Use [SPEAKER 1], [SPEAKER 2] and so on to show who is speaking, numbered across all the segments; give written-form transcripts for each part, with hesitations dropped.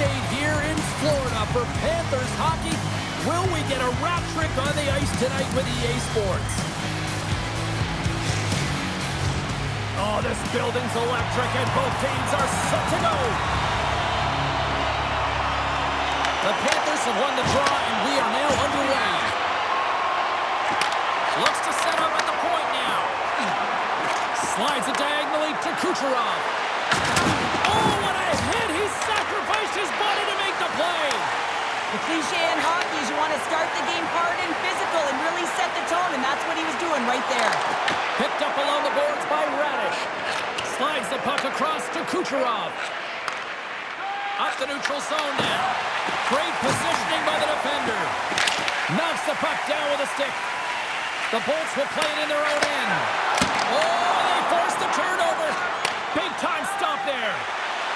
[SPEAKER 1] state here in Florida for Panthers hockey. Will we get a rat trick on the ice tonight with EA Sports? Oh, this building's electric and both teams are set to go. The Panthers have won the draw and we are now underway. Looks to set up at the point now. Slides it diagonally to Kucherov. Oh, what a hit! He sacrificed his body to make the play.
[SPEAKER 2] The cliche in hockey is you want to start the game hard and physical and really set the tone, and that's what he was doing right there.
[SPEAKER 1] Picked up along the boards by Radish. Slides the puck across to Kucherov. Up the neutral zone now. Great positioning by the defender. Knocks the puck down with a stick. The Bolts will play it in their own end. Oh, they force the turnover. Big time stop there.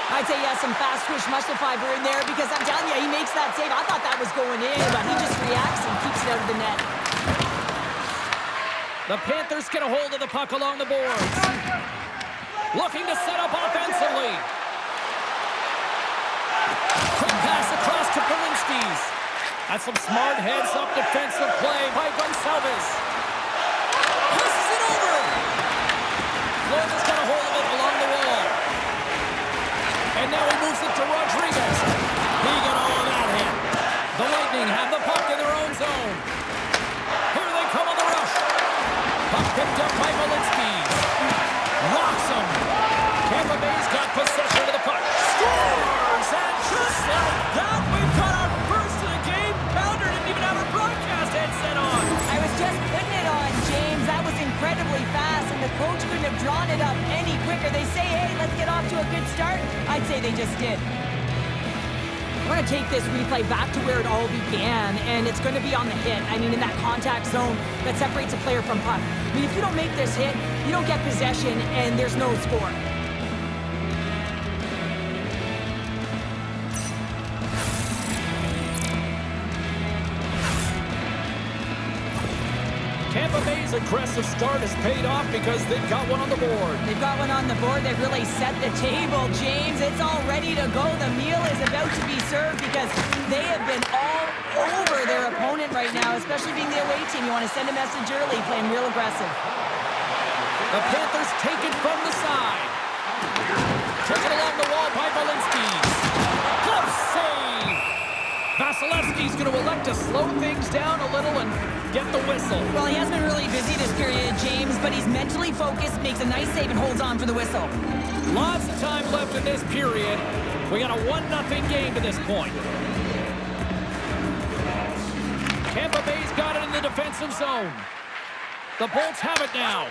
[SPEAKER 2] I'd say he has some fast twitch muscle fiber in there because I'm telling you, he makes that save. I thought that was going in, but he just reacts and keeps it out of the net.
[SPEAKER 1] The Panthers get a hold of the puck along the boards. Looking to set up offensively. Quick pass across to Polinsky's. That's some smart heads-up defensive play by Gonçalves. Passes it over. Florida's got a hold of it along the wall. And now he moves it to Rodriguez. He got all of that hit. The Lightning have the puck in their own zone. Here they come on the rush. Puck picked up by Polinsky's. Rocks him. Tampa Bay's got possession of the puck. Scores! And just like that, we've got our first of the game. Bounder didn't even have a broadcast headset on.
[SPEAKER 2] I was just putting it on, James. That was incredibly fast, and the coach couldn't have drawn it up any quicker. They say, hey, let's get off to a good start. I'd say they just did. We're going to take this replay back to where it all began, and it's going to be on the hit. I mean, in that contact zone that separates a player from puck. I mean, if you don't make this hit, you don't get possession, and there's no score.
[SPEAKER 1] Tampa Bay's aggressive start has paid off because they've got one on the board.
[SPEAKER 2] They've got one on the board. They've really set the table, James. It's all ready to go. The meal is about to be served because they have been all over their opponent right now, especially being the away team. You want to send a message early, playing real aggressive.
[SPEAKER 1] The Panthers take it from the side. Taken along the wall by Polinsky. Glove save. Vasilevsky's going to elect to slow things down a little and get the whistle.
[SPEAKER 2] Well, he has been really busy this period, James, but he's mentally focused, makes a nice save, and holds on for the whistle.
[SPEAKER 1] Lots of time left in this period. We got a 1-0 game to this point. Tampa Bay's got it in the defensive zone. The Bolts have it now.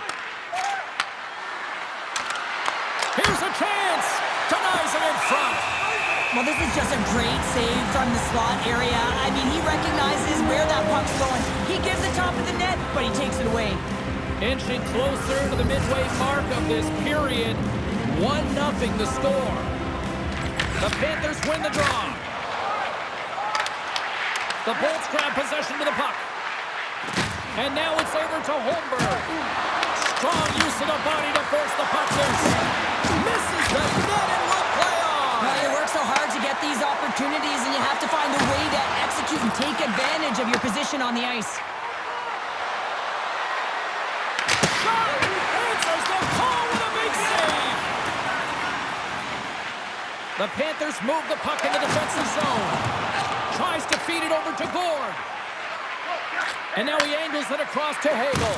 [SPEAKER 1] Here's a chance. Denies it in front.
[SPEAKER 2] Well, this is just a great save from the slot area. I mean, he recognizes where that puck's going. He gives the top of the net, but he takes it away.
[SPEAKER 1] Inching closer to the midway mark of this period. 1-0 the score. The Panthers win the draw. The Bolts grab possession of the puck. And now it's over to Holmberg. Strong use of the body to force the puck loose. Misses the net and will play on.
[SPEAKER 2] Well, you work so hard to get these opportunities, and you have to find a way to execute and take advantage of your position on the ice.
[SPEAKER 1] Shot! Answers the call with a big save! The Panthers move the puck in the defensive zone. Tries to feed it over to Gord. And now he angles it across to Hagel.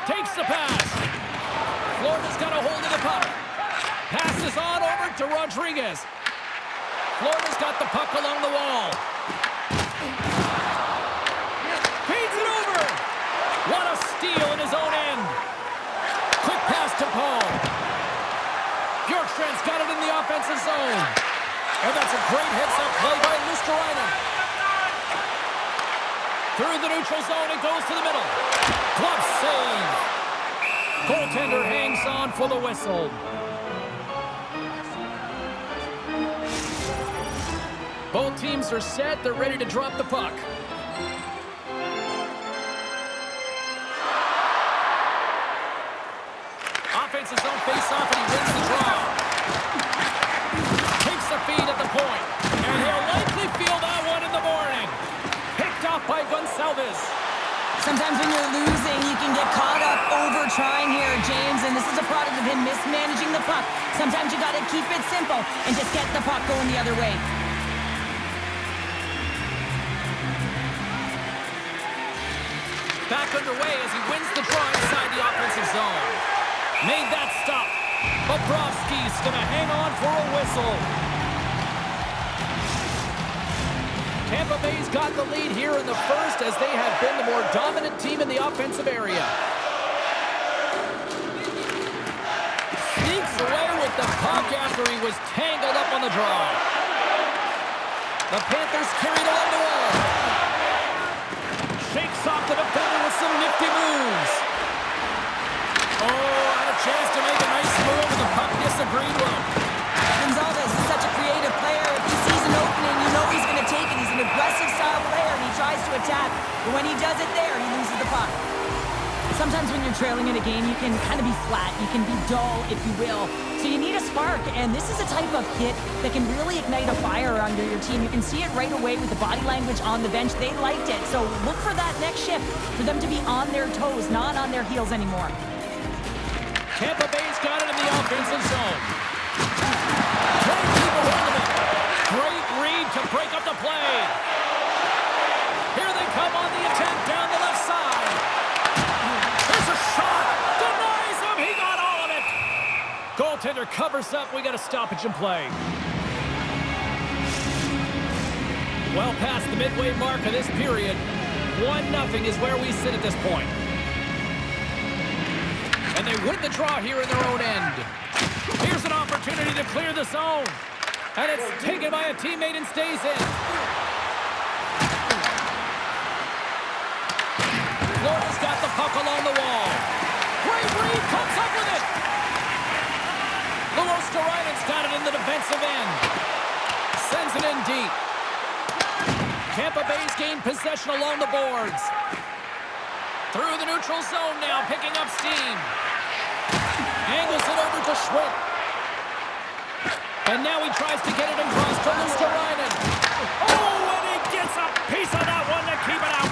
[SPEAKER 1] Takes the pass. Florida's got a hold of the puck. Passes on over to Rodriguez. Florida's got the puck along the wall. Feeds it over. What a steal in his own end. Quick pass to Paul. Bjorkstrand's got it in the offensive zone. And that's a great heads-up play by Luskarainen. Through the neutral zone, it goes to the middle. Glove save. Goaltender hangs on for the whistle. Both teams are set. They're ready to drop the puck. Offensive zone face-off, and he wins the draw. Gonçalves.
[SPEAKER 2] Sometimes when you're losing, you can get caught up over trying here, James, and this is a product of him mismanaging the puck. Sometimes you got to keep it simple and just get the puck going the other way.
[SPEAKER 1] Back underway as he wins the draw inside the offensive zone. Made that stop. Bobrovsky's going to hang on for a whistle. Tampa Bay's got the lead here in the first as they have been the more dominant team in the offensive area. Sneaks away with the puck after he was tangled up on the draw. The Panthers carried along the wall. Shakes off the defender with some nifty moves. Oh, had a chance to make a nice move, and the puck disagreed with.
[SPEAKER 2] Gonçalves is such a creative player. If he sees an opening, you know he's going to take it. He's an aggressive style player, and he tries to attack. But when he does it there, he loses the puck. Sometimes when you're trailing in a game, you can kind of be flat. You can be dull, if you will. So you need a spark, and this is a type of hit that can really ignite a fire under your team. You can see it right away with the body language on the bench. They liked it. So look for that next shift, for them to be on their toes, not on their heels anymore.
[SPEAKER 1] Tampa Bay's got it in the offensive zone. Trying to keep a hold of it. Great read to break up the play. Here they come on the attack down the left side. There's a shot. Denies him. He got all of it. Goaltender covers up. We got a stoppage in play. Well past the midway mark of this period. 1-0 is where we sit at this point. And they win the draw here in their own end. Here's an opportunity to clear the zone. And it's taken by a teammate and stays in. Florida's got the puck along the wall. Great read, comes up with it. Aleksander's got it in the defensive end. Sends it in deep. Tampa Bay's gained possession along the boards. Through the neutral zone now, picking up steam. Angles it over to Schwitt. And now he tries to get it across to Aleksander. Oh, and he gets a piece of that one to keep it out.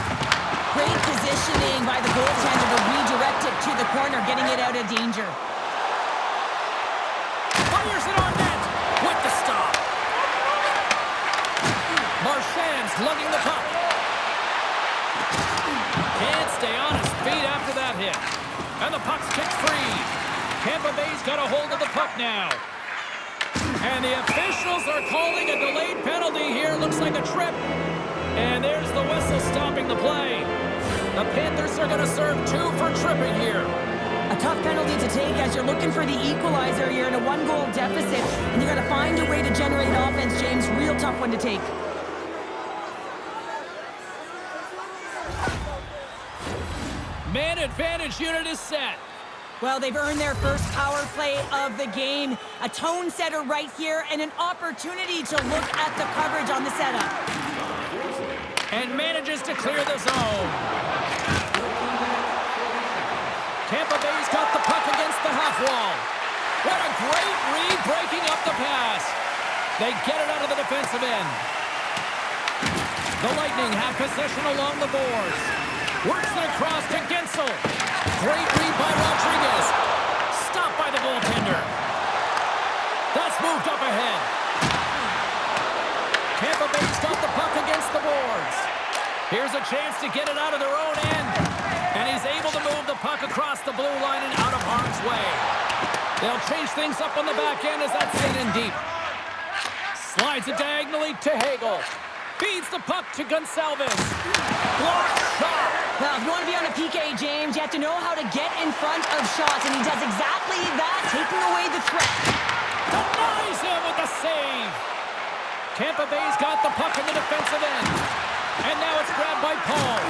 [SPEAKER 2] Great positioning by the goaltender to redirect it to the corner, getting it out of danger.
[SPEAKER 1] Fires it on net with the stop. Marchand's lugging the puck. Can't stay on his feet after that hit. And the puck's kicked free. Tampa Bay's got a hold of the puck now. And the officials are calling a delayed penalty here. Looks like a trip. And there's the whistle stopping the play. The Panthers are going to serve 2 for tripping here.
[SPEAKER 2] A tough penalty to take as you're looking for the equalizer. You're in a 1-goal deficit, and you got to find a way to generate offense, James. Real tough one to take.
[SPEAKER 1] Man advantage unit is set.
[SPEAKER 2] Well, they've earned their first power play of the game. A tone setter right here and an opportunity to look at the coverage on the setup.
[SPEAKER 1] And manages to clear the zone. Tampa Bay's got the puck against the half wall. What a great read breaking up the pass. They get it out of the defensive end. The Lightning have possession along the boards. Works it across to Gensel. Great read by Rodriguez. Stopped by the goaltender. That's moved up ahead. Tampa Bay's got the puck against the boards. Here's a chance to get it out of their own end. And he's able to move the puck across the blue line and out of harm's way. They'll change things up on the back end as that's sent in deep. Slides it diagonally to Hagel. Feeds the puck to Gonçalves. Blocked shot.
[SPEAKER 2] Well, if you want to be on a PK, James, you have to know how to get in front of shots, and he does exactly that, taking away the threat.
[SPEAKER 1] Denies him with the save. Tampa Bay's got the puck in the defensive end. And now it's grabbed by Paul.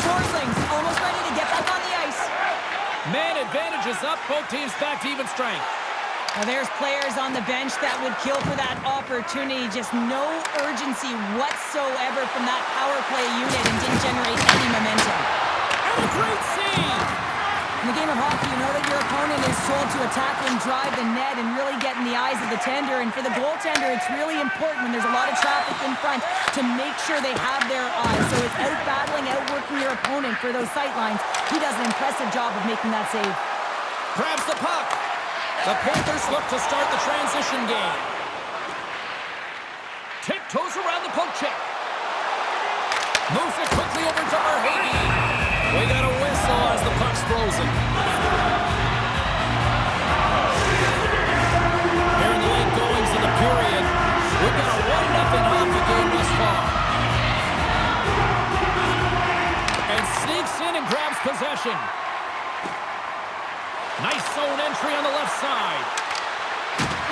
[SPEAKER 2] Forslings almost ready to get back on the ice.
[SPEAKER 1] Man advantage is up. Both teams back to even strength.
[SPEAKER 2] Now there's players on the bench that would kill for that opportunity. Just no urgency whatsoever from that power play unit and didn't generate any momentum.
[SPEAKER 1] And a great save.
[SPEAKER 2] In the game of hockey, you know that your opponent is told to attack and drive the net and really get in the eyes of the tender. And for the goaltender, it's really important when there's a lot of traffic in front to make sure they have their eyes. So it's out-battling, outworking your opponent for those sight lines. He does an impressive job of making that save.
[SPEAKER 1] Grabs the puck. The Panthers look to start the transition game. Tiptoes around the poke check. Moves it quickly over to Barkov. We got a whistle as the puck's frozen. Here in the late goings of the period, we've got a 1-0 hockey game thus far. And sneaks in and grabs possession. Nice zone entry on the left side.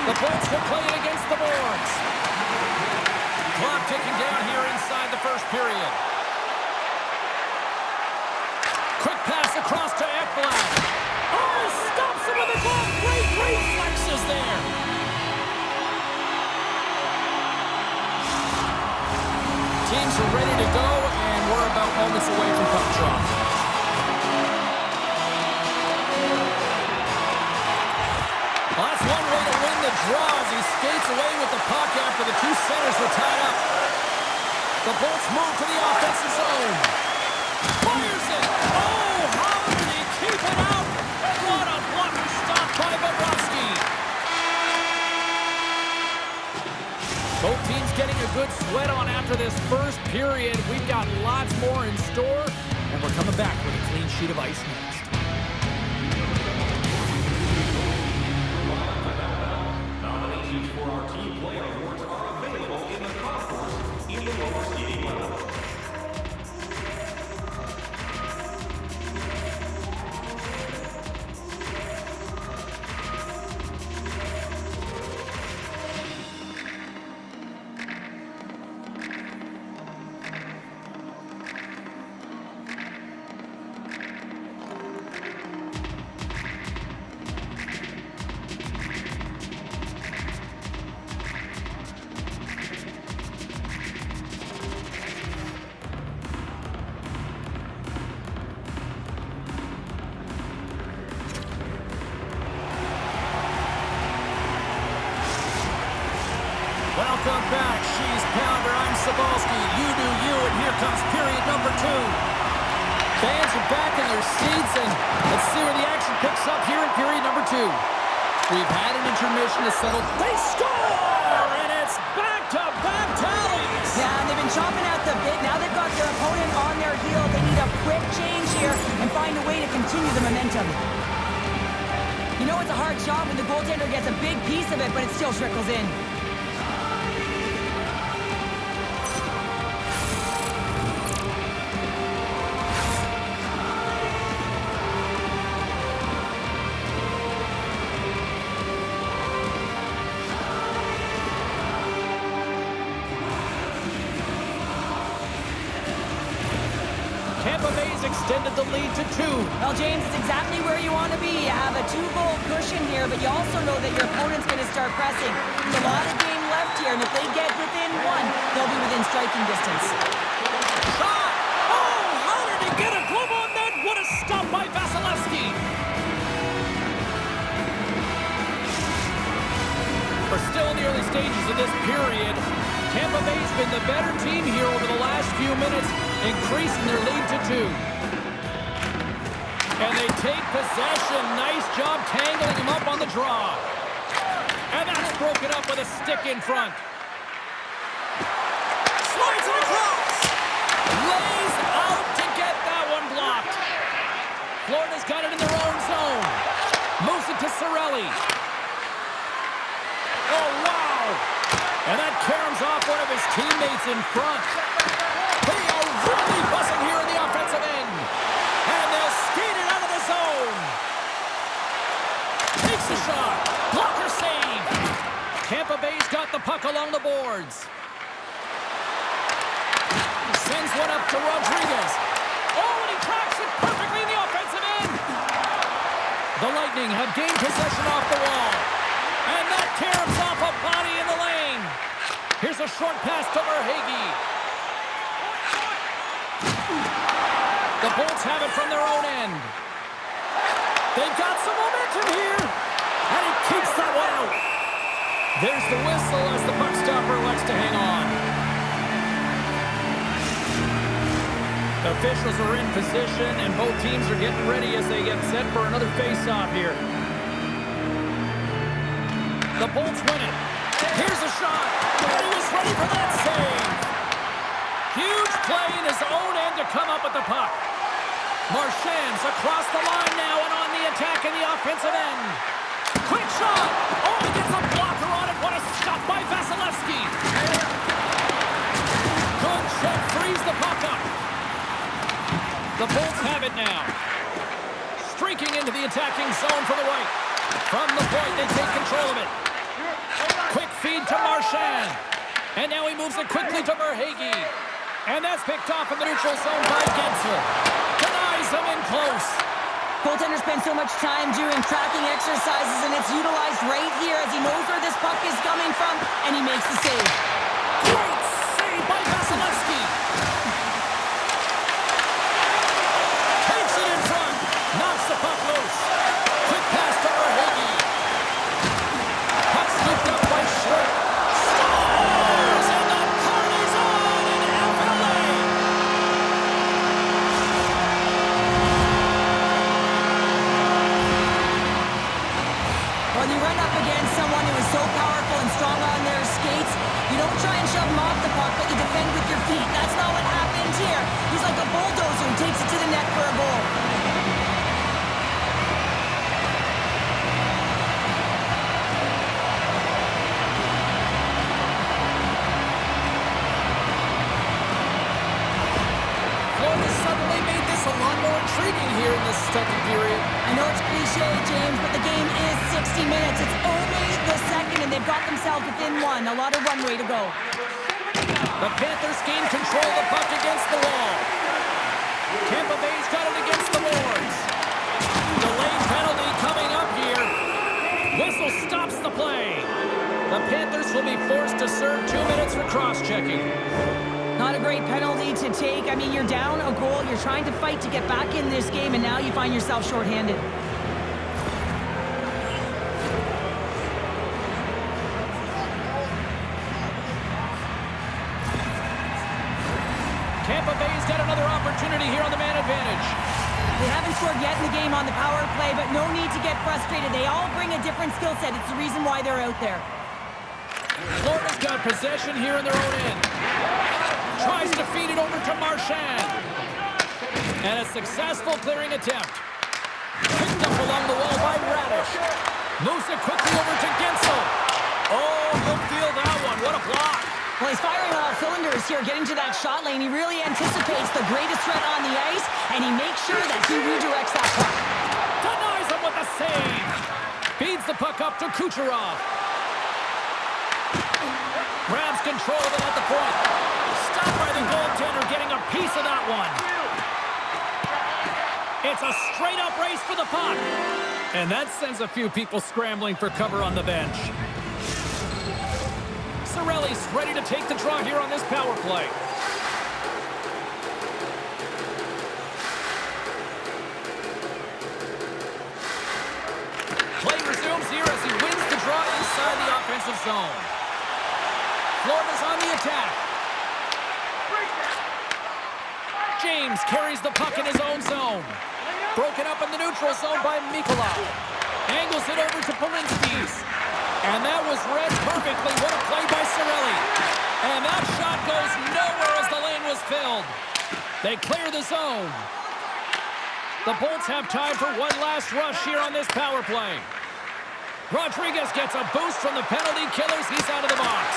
[SPEAKER 1] The Bolts will play it against the boards. Clock ticking down here inside the first period. Quick pass across to Hedman. Oh, stops him with a glove. Great reflexes there. Teams are ready to go, and we're about moments away from puck drop. Well, that's one way to win the draw as he skates away with the puck after the two centers were tied up. The Bolts move to the offensive zone. Fires it! Oh, how did he keep it out? What a blocker stop by Bobrovsky. Both teams getting a good sweat on after this first period. We've got lots more in store, and we're coming back with a clean sheet of ice next.
[SPEAKER 3] Nominations for our team player awards are available in the concourse in the lower seating level.
[SPEAKER 1] Welcome back. She's Pounder. I'm Sabalski. You do you, and here comes period number 2. Fans are back in their seats, and let's see where the action picks up here in period number 2. We've had an intermission to settle. They score, and it's back-to-back tallies.
[SPEAKER 2] Yeah, and they've been chopping out the bit. Now they've got their opponent on their heel. They need a quick change here and find a way to continue the momentum. You know it's a hard job when the goaltender gets a big piece of it, but it still trickles in.
[SPEAKER 1] Tampa Bay's extended the lead to 2.
[SPEAKER 2] Well, James, it's exactly where you want to be. You have a 2-goal cushion here, but you also know that your opponent's going to start pressing. There's a lot of game left here, and if they get within 1, they'll be within striking distance.
[SPEAKER 1] Shot! Oh, how did he get a glove on that? What a stop by Vasilevsky! We're still in the early stages of this period. Tampa Bay's been the better team here over the last few minutes, increasing their lead to 2. And they take possession. Nice job tangling him up on the draw. And that's broken up with a stick in front. Slides it across. Lays out to get that one blocked. Florida's got it in their own zone. Moves it to Cirelli. Oh, wow. And that caroms off one of his teammates in front. They are really buzzing here in the offensive end. And they'll skate it out of the zone. Takes a shot. Blocker save. Tampa Bay's got the puck along the boards. Sends one up to Rodriguez. Oh, and he tracks it perfectly in the offensive end. The Lightning have gained possession off the wall. And that caroms off a body in the lane. Here's a short pass to Barkov. The Bolts have it from their own end. They've got some momentum here. And he keeps that one out. There's the whistle as the puck stopper elects to hang on. Officials are in position, and both teams are getting ready as they get set for another face-off here. The Bolts win it. Here's a shot. And he was ready for that save. Huge play in his own end to come up with the puck. Marchand's across the line now and on the attack in the offensive end. Quick shot. Oh, he gets a blocker on it. What a stop by Vasilevsky. Good check. Frees the puck up. The Bolts have it now. Streaking into the attacking zone for the right. From the point, they take control of it. Quick feed to Marchand. And now he moves it quickly to Verhaeghe. And that's picked off in the neutral zone by Gensel. Denies him in close.
[SPEAKER 2] Goaltender spends so much time doing tracking exercises, and it's utilized right here as he knows where this puck is coming from, and he makes the save.
[SPEAKER 1] Great save by Vasilevsky. Takes it in front. Knocks the puck loose. Quick pass to Verhaeghe. Puck scooped up by Schwartz. Scores! And the party's on in LA.
[SPEAKER 2] When you run up against someone who is so powerful and strong on their skates, you don't try and shove them off the puck, but you defend with your feet. That's not what happened here. He's like a bulldozer who takes it to the net for a goal.
[SPEAKER 1] Florida suddenly made this a lot more intriguing here in this second period.
[SPEAKER 2] I know it's cliche, James, but the game is 60 minutes. It's only the second, and they've got themselves within one. A lot of runway to go.
[SPEAKER 1] The Panthers gain control of the puck against the wall. Tampa Bay's got it against the boards. Delayed penalty coming up here. Whistle stops the play. The Panthers will be forced to serve 2 minutes for cross-checking.
[SPEAKER 2] Not a great penalty to take. I mean, you're down a goal. You're trying to fight to get back in this game, and now you find yourself shorthanded.
[SPEAKER 1] Tampa Bay's got another opportunity here on the man advantage.
[SPEAKER 2] They haven't scored yet in the game on the power play, but no need to get frustrated. They all bring a different skill set. It's the reason why they're out there.
[SPEAKER 1] Florida's got possession here in their own end. Tries to feed it over to Marchand. And a successful clearing attempt. Picked up along the wall by Radish. Moves it quickly over to Gensel. Oh, good feel that one. What a block.
[SPEAKER 2] Well, he's firing on all cylinders here, getting to that shot lane. He really anticipates the greatest threat on the ice, and he makes sure that he redirects that puck.
[SPEAKER 1] Denies him with the save. Feeds the puck up to Kucherov. Grabs control of it at the point. Stopped by the goaltender, getting a piece of that one. It's a straight-up race for the puck. And that sends a few people scrambling for cover on the bench. Cirelli's ready to take the draw here on this power play. Play resumes here as he wins the draw inside the offensive zone. Florida's on the attack. James carries the puck in his own zone. Broken up in the neutral zone by Mikula. Angles it over to Polinskis. And that was read perfectly. What a play by Cirelli. And that shot goes nowhere as the lane was filled. They clear the zone. The Bolts have time for one last rush here on this power play. Rodriguez gets a boost from the penalty killers. He's out of the box.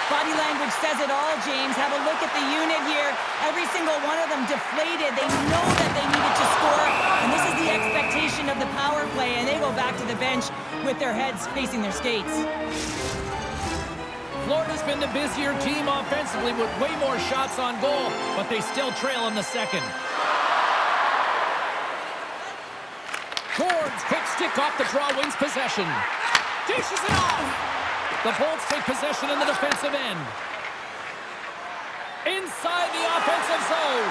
[SPEAKER 2] Body language says it all, James. Have a look at the unit here. Every single one of them deflated. They know that they needed to score, and this is the expectation of the power play, and they go back to the bench with their heads facing their skates.
[SPEAKER 1] Florida's been the busier team offensively with way more shots on goal, but they still trail in the second. Gord's quick stick off the draw, wins possession. Dishes it off. The Bolts take possession in the defensive end. Inside the offensive zone.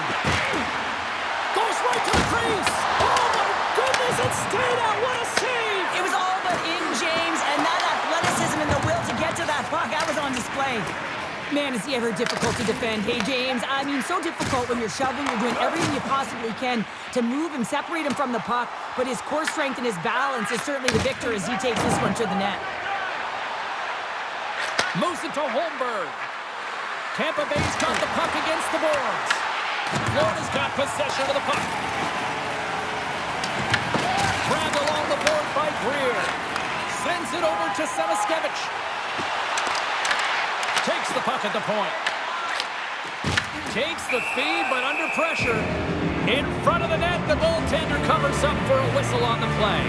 [SPEAKER 1] Goes right to the crease. Oh, my goodness. Does it stay down? What a save!
[SPEAKER 2] It was all but in, James, and that athleticism and the will to get to that puck, that was on display. Man, is he ever difficult to defend. Hey, James, I mean, so difficult when you're shoving, you're doing everything you possibly can to move him, separate him from the puck, but his core strength and his balance is certainly the victor as he takes this one to the net.
[SPEAKER 1] Moves it to Holmberg. Tampa Bay's got the puck against the boards. Florida's got possession of the puck. Grabbed along the board by Greer. Sends it over to Samaskevich. Takes the puck at the point. Takes the feed, but under pressure. In front of the net, the goaltender covers up for a whistle on the play.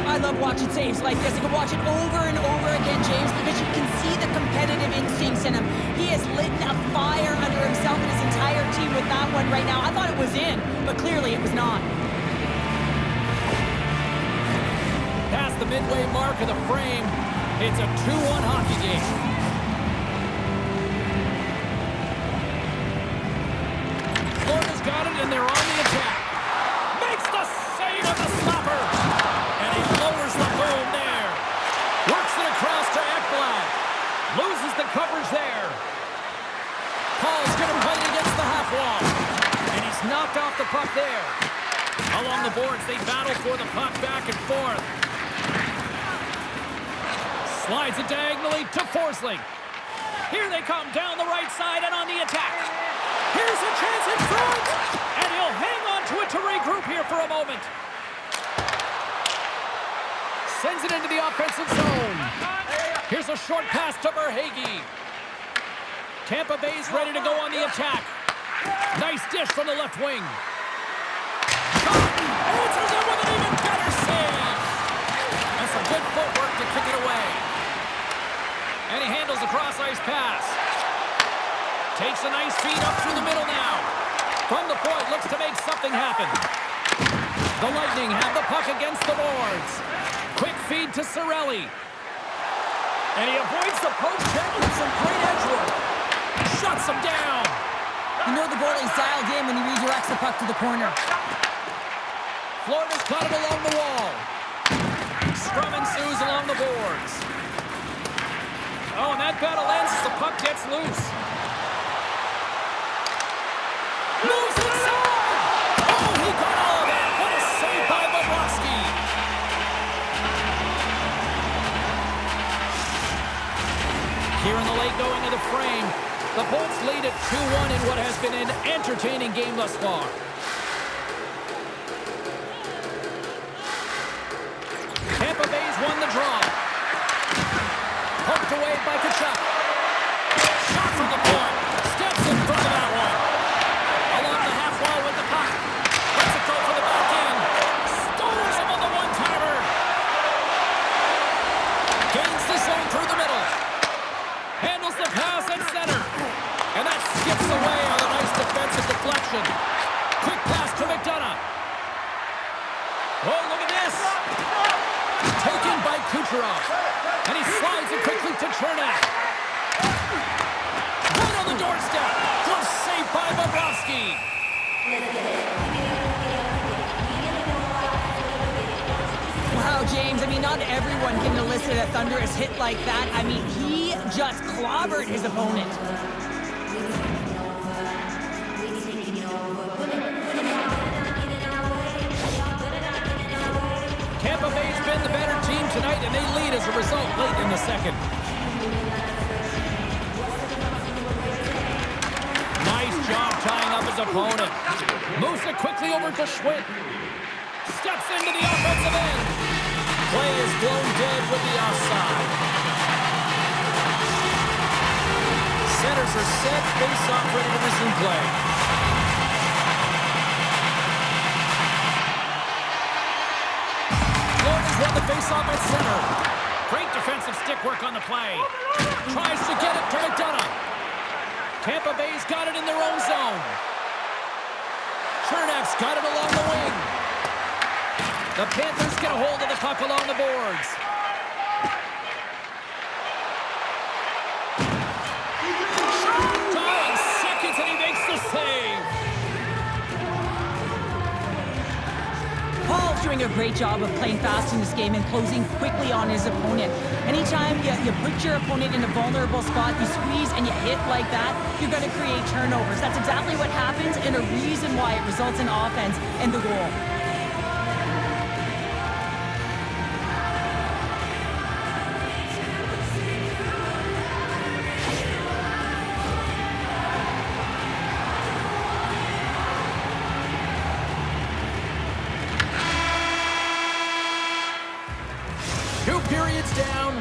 [SPEAKER 2] I love watching saves like this. I can watch it over and over again, James, because you can see the competitive instincts in him. He has lit a fire under himself and his entire team with that one right now. I thought it was in, but clearly it was not.
[SPEAKER 1] Past the midway mark of the frame, it's a 2-1 hockey game. Florida's got it, and they're on the attack. Makes the save with the stopper. And he lowers the boom there. Works it across to Ekblad. Loses the coverage there. Paul's going to play against the half wall. And he's knocked off the puck there. Along the boards, they battle for the puck back and forth. Slides it diagonally to Forsling. Here they come down the right side and on the attack. Here's a chance in front. And he'll hang on to it to regroup here for a moment. Sends it into the offensive zone. Here's a short pass to Verhaeghe. Tampa Bay's ready to go on the attack. Nice dish from the left wing. Answers it with an even better save. And some good footwork to kick it away. And he handles a cross-ice pass. Takes a nice feed up through the middle now. From the point, looks to make something happen. The Lightning have the puck against the boards. Quick feed to Cirelli. And he avoids the poke check with some great edge work. Shuts him down.
[SPEAKER 2] You know the goalie's dialed in when he redirects the puck to the corner.
[SPEAKER 1] Florida's got it along the wall. Scrum ensues along the boards. Oh, and that battle ends as the puck gets loose. Moves inside! Oh, he got all of that! What a save by Bobrovsky! Here in the late going of the frame, the Bolts lead at 2-1 in what has been an entertaining game thus far. Tampa Bay's won the draw. Poked away by Tkachuk. Shot from the point. Steps in front of that one. Along the half wall with the puck. Lets it go for the back end. Scores him on the one-timer. Gains the zone through the middle. Handles the pass at center. And that skips away on a nice defensive deflection. Quick pass to McDonough. Oh, look at this. Taken by Kucherov. And he slides it quickly to Chernak. Right on the doorstep. Close save by Bobrovsky.
[SPEAKER 2] Wow, James, I mean, not everyone can elicit a thunderous hit like that. I mean, he just clobbered his opponent.
[SPEAKER 1] Tampa Bay's been the better team tonight, and they lead as a result late in the second. Nice job tying up his opponent. Moves it quickly over to Schwitt. Steps into the offensive end. Play is blown dead with the offside. Centers are set, face-off ready to resume play. Won the face-off at center. Great defensive stick work on the play. Tries to get it to McDonough. Tampa Bay's got it in their own zone. Chernak's got it along the wing. The Panthers get a hold of the puck along the boards. Dying seconds and he makes the save.
[SPEAKER 2] Paul doing a great job of playing fast in this game and closing quickly on his opponent. Anytime you put your opponent in a vulnerable spot, you squeeze and you hit like that, you're going to create turnovers. That's exactly what happens and a reason why it results in offense and the goal.
[SPEAKER 1] Periods down,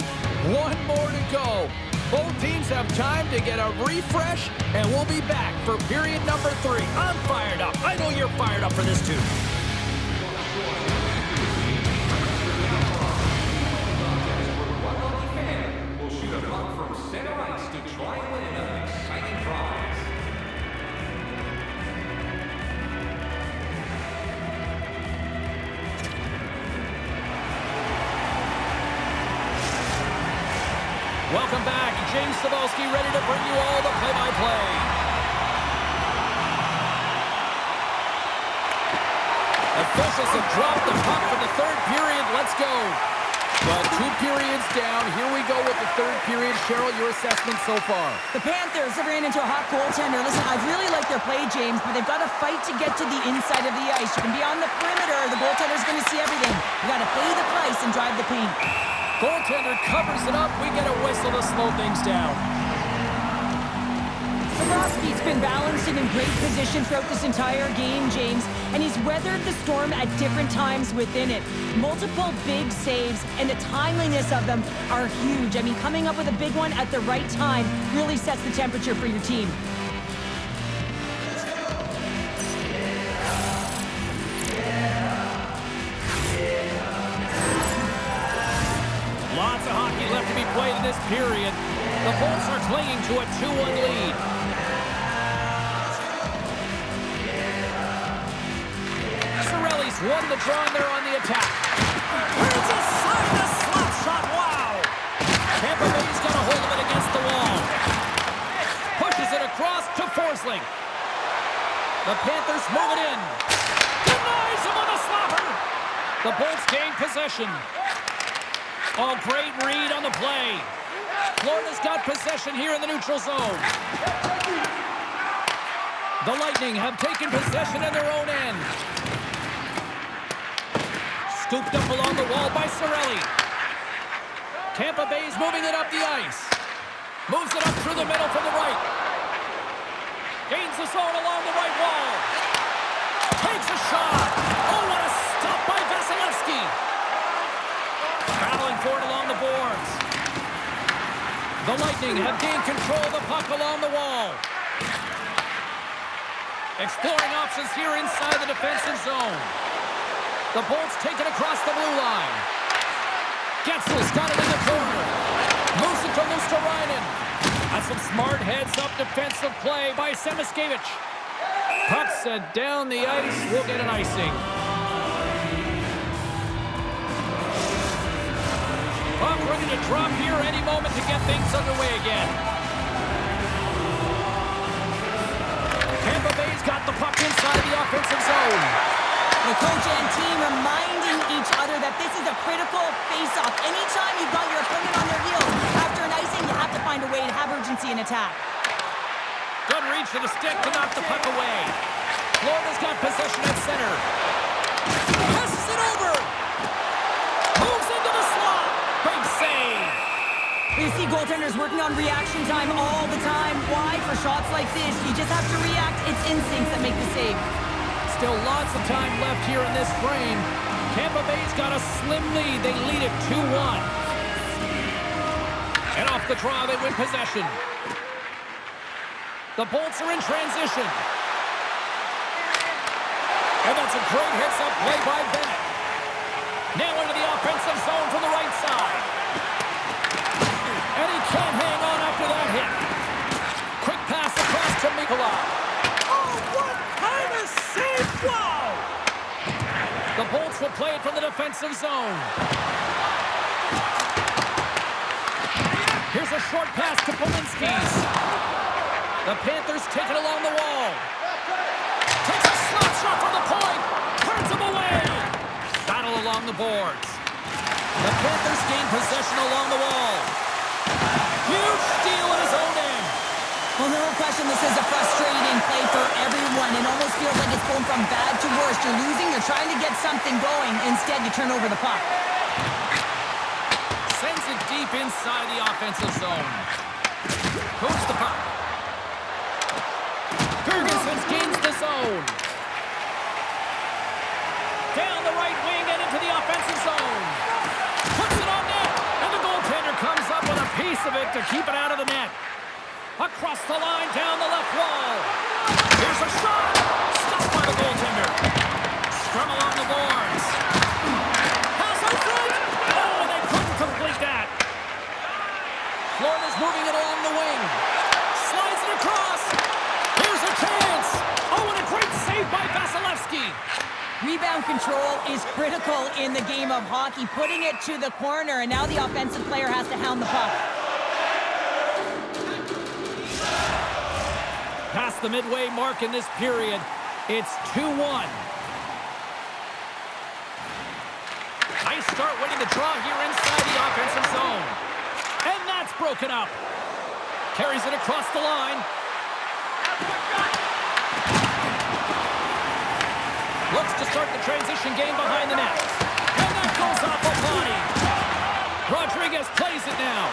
[SPEAKER 1] one more to go. Both teams have time to get a refresh, and we'll be back for period number 3. I'm fired up. I know you're fired up for this too.
[SPEAKER 3] One lucky fan will shoot a puck from center ice to try and win an exciting prize.
[SPEAKER 1] Welcome back. James Cybulski ready to bring you all the play-by-play. Officials have dropped the puck for the third period. Let's go. Well, 2 periods down. Here we go with the third period. Cheryl, your assessment so far?
[SPEAKER 2] The Panthers have ran into a hot goaltender. Listen, I really like their play, James, but they've got to fight to get to the inside of the ice. You can be on the perimeter. The goaltender's going to see everything. You got to pay the price and drive the paint.
[SPEAKER 1] Goaltender covers it up. We get a whistle to slow things down.
[SPEAKER 2] Cybulski's been balanced and in great position throughout this entire game, James, and he's weathered the storm at different times within it. Multiple big saves, and the timeliness of them are huge. I mean, coming up with a big one at the right time really sets the temperature for your team.
[SPEAKER 1] Lots of hockey left to be played in this period. The Bolts are clinging to a 2-1 lead. Cirelli's won the draw and they're on the attack. Here's a side to slap shot. Wow! Tampa Bay's got a hold of it against the wall. Pushes it across to Forsling. The Panthers move it in. Denies him on the slapper. The Bolts gain possession. Oh, great read on the play. Florida's got possession here in the neutral zone. The Lightning have taken possession in their own end. Scooped up along the wall by Cirelli. Tampa Bay's moving it up the ice. Moves it up through the middle from the right. Gains the zone along the right wall. Takes a shot. Oh, what a stop by Vasilevsky. Battling for it along the boards. The Lightning have gained control of the puck along the wall. Exploring options here inside the defensive zone. The Bolts take it across the blue line. Getzel's got it in the corner. Moves it to Luosterainen. That's some smart heads-up defensive play by Semiskevich. Puck set down the ice. We'll get an icing. Puck ready to drop here any moment to get things underway again. Tampa Bay's got the puck inside the offensive zone.
[SPEAKER 2] The coach and team reminding each other that this is a critical face-off. Anytime you've got your opponent on their heels after an icing, you have to find a way to have urgency in attack.
[SPEAKER 1] Good reach to the stick to knock the puck away. Florida's got possession at center. Passes it over. Moves into the slot. Big save.
[SPEAKER 2] You see goaltenders working on reaction time all the time. Why? For shots like this, you just have to react. It's instincts that make the save.
[SPEAKER 1] Still lots of time left here in this frame. Tampa Bay's got a slim lead. They lead it 2-1. And off the draw, they win possession. The Bolts are in transition. And that's a great hits-up play by Bennett. Now into the offensive zone from the right side. And he can't hang on after that hit. Quick pass across to Mikula. Oh, what kind of save! Wow! The Bolts will play it from the defensive zone. Here's a short pass to Polinski's. The Panthers take it along the wall. Takes a slap shot from the point. Turns him away. along the boards. The Panthers gain possession along the wall. Huge steal at his own end.
[SPEAKER 2] Well, no question, this is a frustrating play for everyone. It almost feels like it's going from bad to worse. You're losing, you're trying to get something going. Instead, you turn over the puck.
[SPEAKER 1] Sends it deep inside the offensive zone. Moves the puck. Ferguson gains the zone. Down the right wing and into the offensive zone. Puts it on net. And the goaltender comes up with a piece of it to keep it out of the net. Across the line, down the left wall. Here's a shot. Stopped by the goaltender. Scrum along the boards. Pass in front. Oh, and they couldn't complete that. Florida's moving it along the wing. Slides it across. Here's a chance. Oh, and a great save by Vasilevsky.
[SPEAKER 2] Rebound control is critical in the game of hockey. Putting it to the corner, and now the offensive player has to hound the puck.
[SPEAKER 1] Past the midway mark in this period, it's 2-1. Nice start winning the draw here inside the offensive zone. And that's broken up. Carries it across the line. Looks to start the transition game behind the net. And that goes off a body. Rodriguez plays it now.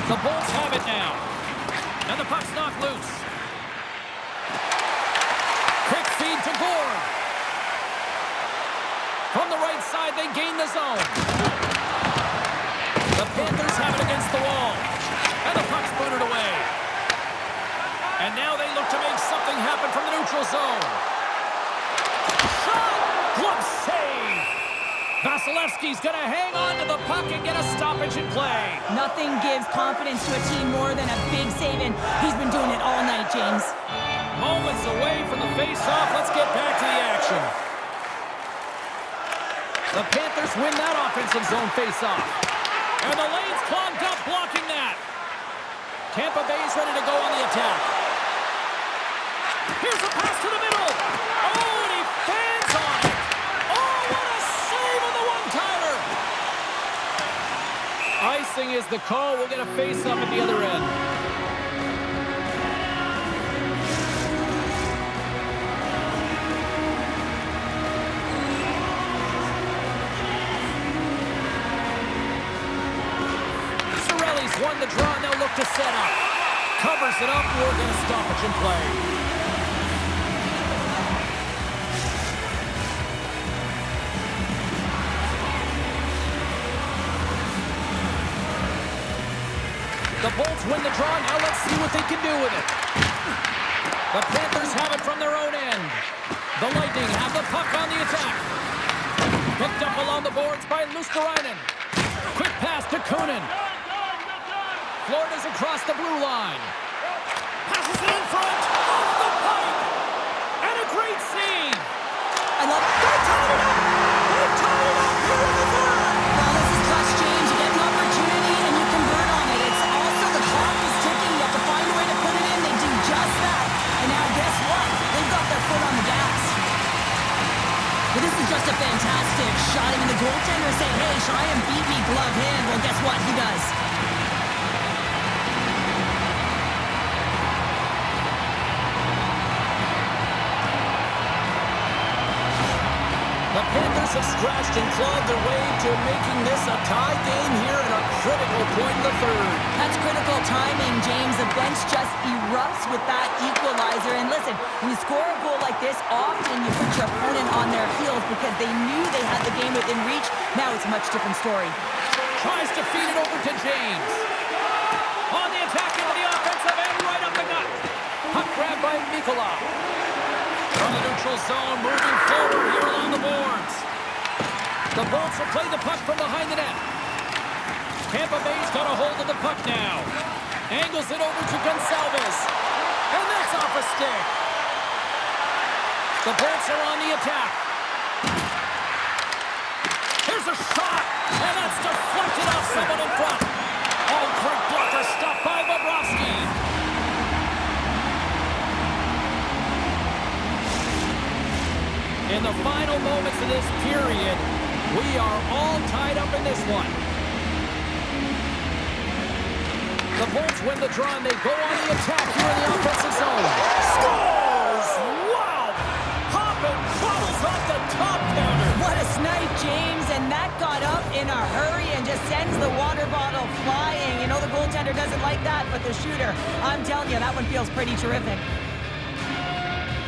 [SPEAKER 1] The Bulls have it now. And the puck's knocked loose. Quick feed to Gord. From the right side, they gain the zone. The Panthers have it against the wall. And the puck's booted away. And now they look to make something happen from the neutral zone. Shot! Glove save! Vasilevsky's going to hang on to the puck and get a stoppage in play.
[SPEAKER 2] Nothing gives confidence to a team more than a big save, and he's been doing it all night, James.
[SPEAKER 1] Moments away from the face-off. Let's get back to the action. The Panthers win that offensive zone face-off. And the lane's clogged up, blocking that. Tampa Bay's ready to go on the attack. Here's a pass to the middle. Oh, and he fans on it. Oh, what a save on the one-timer. Icing is the call. We'll get a face-off at the other end. Won the draw, and they'll look to set up. Covers it up, we're going to stoppage in play. The Bolts win the draw, now let's see what they can do with it. The Panthers have it from their own end. The Lightning have the puck on the attack. Picked up along the boards by Luskarainen. Quick pass to Kunin. Florida's across the blue line. Passes it in front. Off the pipe. And a great save.
[SPEAKER 2] I love it.
[SPEAKER 1] They tied it up. They tied it up. Here in the third.
[SPEAKER 2] Well, this is clutch, James. You get an opportunity and you convert on it. It's also the clock is ticking. You have to find a way to put it in. They do just that. And now guess what? They've got their foot on the gas. But this is just a fantastic shot. I mean, the goaltender saying, hey, try and beat me glove hand. Well, guess what? He does.
[SPEAKER 1] The Panthers have scratched and clawed their way to making this a tie game here at a critical point in the third.
[SPEAKER 2] That's critical timing, James. The bench just erupts with that equalizer. And listen, when you score a goal like this, often you put your opponent on their heels because they knew they had the game within reach. Now it's a much different story.
[SPEAKER 1] Tries to feed it over to James. On the attack into the offensive end, right up the gut. Puck grabbed by Mikula. From the neutral zone, moving forward here along the boards. The Bolts will play the puck from behind the net. Tampa Bay's got a hold of the puck now. Angles it over to Gonçalves. And that's off a stick. The Bolts are on the attack. Here's a shot. And that's deflected off someone in front. Oh, great blocker stopped by Bobrovsky. In the final moments of this period, we are all tied up in this one. The Bolts win the draw, and they go on the attack here in the offensive zone. Scores! Wow! Hopping bubbles off the top counter.
[SPEAKER 2] What a snipe, James, and that got up in a hurry and just sends the water bottle flying. You know the goaltender doesn't like that, but the shooter, I'm telling you, that one feels pretty terrific.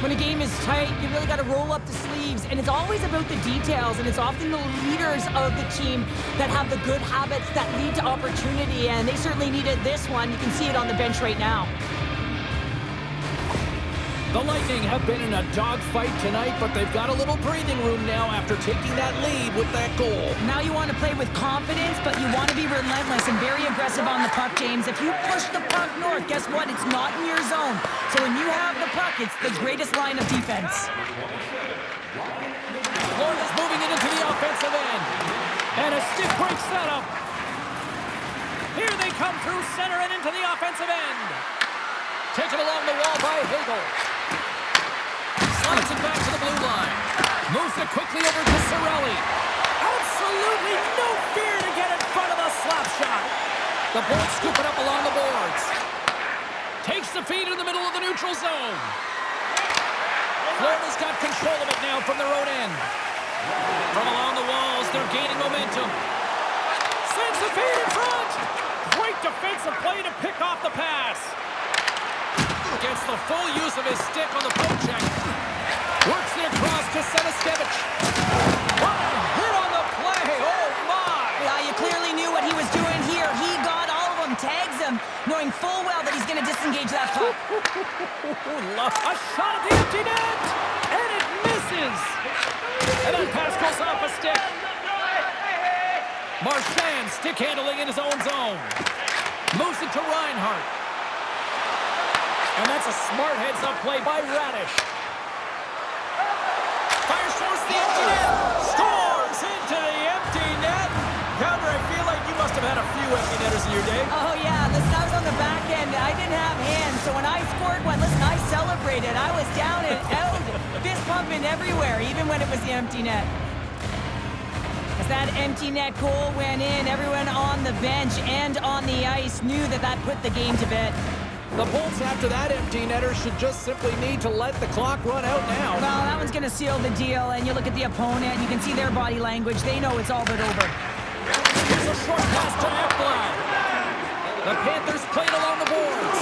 [SPEAKER 2] When a game is tight, you really got to roll up the sleeves, and it's always about the details, and it's often the leaders of the team that have the good habits that lead to opportunity, and they certainly needed this one. You can see it on the bench right now.
[SPEAKER 1] The Lightning have been in a dogfight tonight, but they've got a little breathing room now after taking that lead with that goal.
[SPEAKER 2] Now you want to play with confidence, but you want to be relentless and very aggressive on the puck, James. If you push the puck north, guess what? It's not in your zone. So when you have the puck, it's the greatest line of defense.
[SPEAKER 1] Florida's moving it into the offensive end. And a stiff break setup. Here they come through center and into the offensive end. Taken along the wall by Hagel. Slides it back to the blue line. Moves it quickly over to Cirelli. Absolutely no fear to get in front of the slap shot. The Bolts scoop it up along the boards. Takes the feed in the middle of the neutral zone. Florida's got control of it now from their own end. From along the walls, they're gaining momentum. Sends the feed in front. Great defensive play to pick off the pass. Gets the full use of his stick on the poke check. Works it across to Seniskevich. Wow, hit on the play. Oh, my.
[SPEAKER 2] Yeah, you clearly knew what he was doing here. He got all of them, tags them, knowing full well that he's going to disengage that puck.
[SPEAKER 1] A shot at the empty net. And it misses. And that pass goes off a stick. Marchand stick handling in his own zone. Moves it to Reinhart. And that's a smart heads-up play by Radish. Fires towards the empty net. Scores into the empty net. Counter, I feel like you must have had a few empty netters in your day.
[SPEAKER 2] Oh, yeah. Listen, I was on the back end. I didn't have hands, so when I scored one, listen, I celebrated. I was down and out, fist pumping everywhere, even when it was the empty net. As that empty net goal went in, everyone on the bench and on the ice knew that that put the game to bed.
[SPEAKER 1] The Bolts, after that empty netter, should just simply need to let the clock run out now.
[SPEAKER 2] Well, that one's going to seal the deal, and you look at the opponent, you can see their body language. They know it's all but over.
[SPEAKER 1] Here's a short pass to Ekblad. The Panthers played along the boards.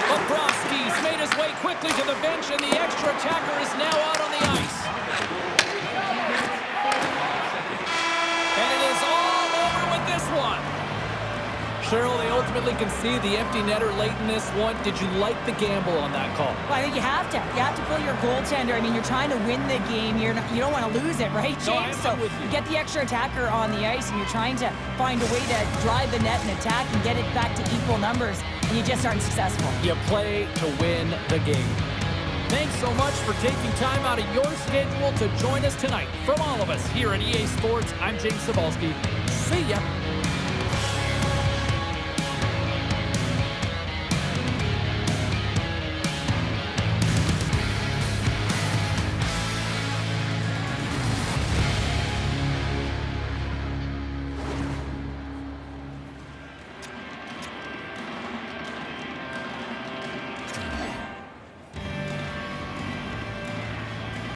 [SPEAKER 1] Bobrovsky's made his way quickly to the bench, and the extra attacker is now out on the ice. And it is all over with this one. Cheryl, they ultimately concede the empty netter late in this one. Did you like the gamble on that call?
[SPEAKER 2] Well, I think you have to. You have to pull your goaltender. I mean, you're trying to win the game. You don't want to lose it, right, James?
[SPEAKER 1] No, I'm with you.
[SPEAKER 2] You get the extra attacker on the ice, and you're trying to find a way to drive the net and attack and get it back to equal numbers, and you just aren't successful.
[SPEAKER 1] You play to win the game. Thanks so much for taking time out of your schedule to join us tonight. From all of us here at EA Sports, I'm James Cebulski. See ya.